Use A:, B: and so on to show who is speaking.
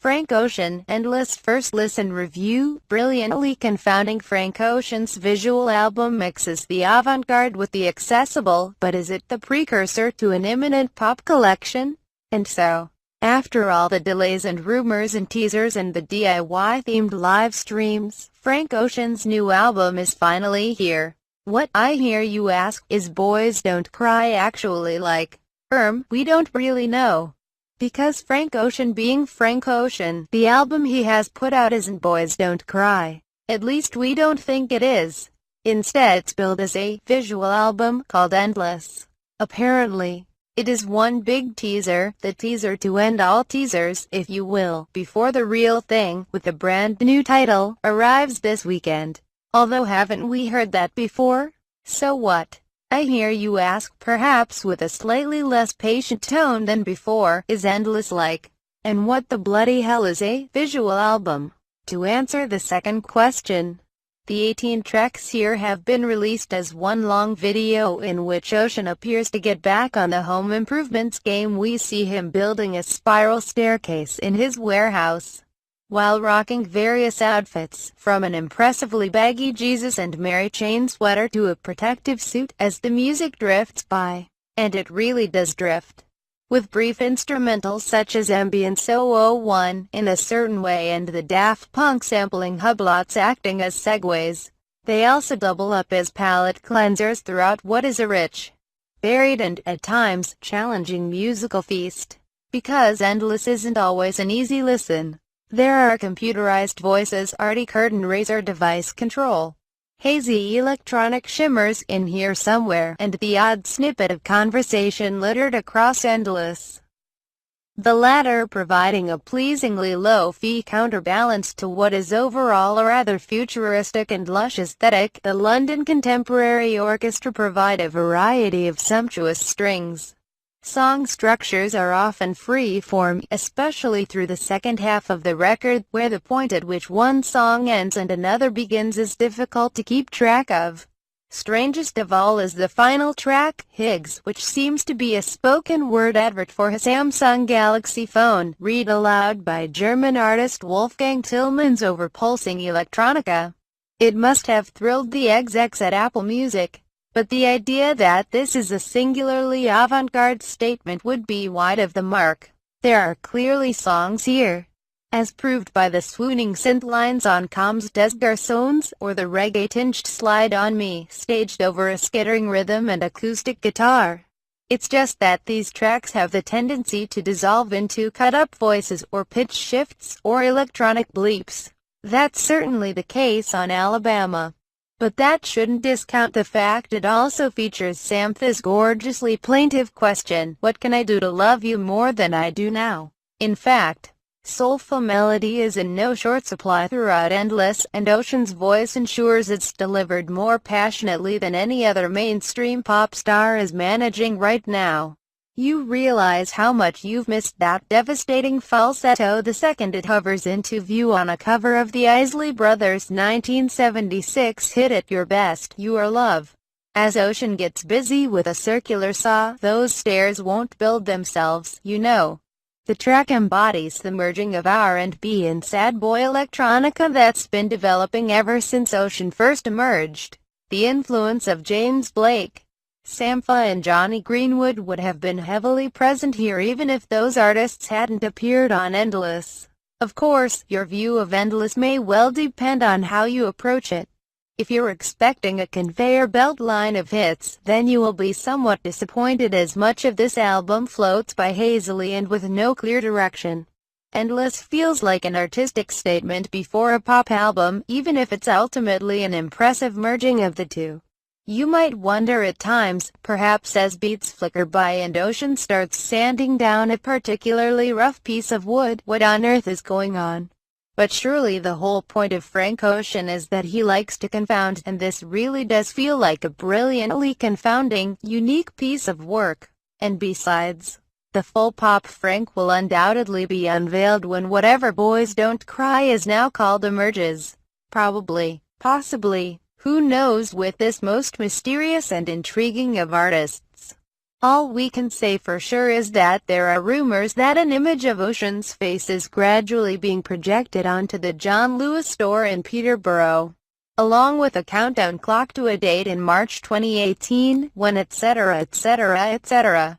A: Frank Ocean, Endless First Listen Review. Brilliantly confounding. Frank Ocean's visual album mixes the avant-garde with the accessible, but is it the precursor to an imminent pop collection? And so, after all the delays and rumors and teasers and the DIY-themed live streams, Frank Ocean's new album is finally here. What, I hear you ask, is Boys Don't Cry actually like? We don't really know. Because Frank Ocean being Frank Ocean, the album he has put out isn't Boys Don't Cry. At least we don't think it is. Instead it's billed as a visual album called Endless. Apparently, it is one big teaser, the teaser to end all teasers, if you will, before the real thing, with a brand new title, arrives this weekend. Although haven't we heard that before? So what? I hear you ask, perhaps with a slightly less patient tone than before, is Endless like? And what the bloody hell is a visual album? To answer the second question, the 18 tracks here have been released as one long video in which Ocean appears to get back on the home improvements game. We see him building a spiral staircase in his warehouse, while rocking various outfits, from an impressively baggy Jesus and Mary Chain sweater to a protective suit, as the music drifts by. And it really does drift. With brief instrumentals such as Ambience 001 in a certain way and the Daft Punk sampling hublots acting as segues. They also double up as palate cleansers throughout what is a rich, varied and, at times, challenging musical feast. Because Endless isn't always an easy listen. There are computerized voices, arty curtain raiser device control, hazy electronic shimmers in here somewhere, and the odd snippet of conversation littered across Endless. The latter providing a pleasingly low-fee counterbalance to what is overall a rather futuristic and lush aesthetic. The London Contemporary Orchestra provide a variety of sumptuous strings. Song structures are often free-form, especially through the second half of the record, where the point at which one song ends and another begins is difficult to keep track of. Strangest of all is the final track, Higgs, which seems to be a spoken-word advert for a Samsung Galaxy phone, read aloud by German artist Wolfgang Tillmans over pulsing electronica. It must have thrilled the execs at Apple Music. But the idea that this is a singularly avant-garde statement would be wide of the mark. There are clearly songs here, as proved by the swooning synth lines on Comes des Garçons, or the reggae-tinged Slide on Me, staged over a skittering rhythm and acoustic guitar. It's just that these tracks have the tendency to dissolve into cut-up voices or pitch shifts or electronic bleeps. That's certainly the case on Alabama. But that shouldn't discount the fact it also features Samtha's gorgeously plaintive question, "What can I do to love you more than I do now?" In fact, soulful melody is in no short supply throughout Endless, and Ocean's voice ensures it's delivered more passionately than any other mainstream pop star is managing right now. You realize how much you've missed that devastating falsetto the second it hovers into view on a cover of the Isley Brothers' 1976 hit At Your Best, Your Love. As Ocean gets busy with a circular saw, those stairs won't build themselves, you know. The track embodies the merging of R&B and sad boy electronica that's been developing ever since Ocean first emerged. The influence of James Blake, Sampha and Johnny Greenwood would have been heavily present here even if those artists hadn't appeared on Endless. Of course, your view of Endless may well depend on how you approach it. If you're expecting a conveyor belt line of hits, then you will be somewhat disappointed as much of this album floats by hazily and with no clear direction. Endless feels like an artistic statement before a pop album, even if it's ultimately an impressive merging of the two. You might wonder at times, perhaps as beats flicker by and Ocean starts sanding down a particularly rough piece of wood, what on earth is going on? But surely the whole point of Frank Ocean is that he likes to confound, and this really does feel like a brilliantly confounding, unique piece of work. And besides, the full pop Frank will undoubtedly be unveiled when whatever Boys Don't Cry is now called emerges. Probably, possibly, who knows, with this most mysterious and intriguing of artists. All we can say for sure is that there are rumors that an image of Ocean's face is gradually being projected onto the John Lewis store in Peterborough, along with a countdown clock to a date in March 2018, when etc. etc. etc.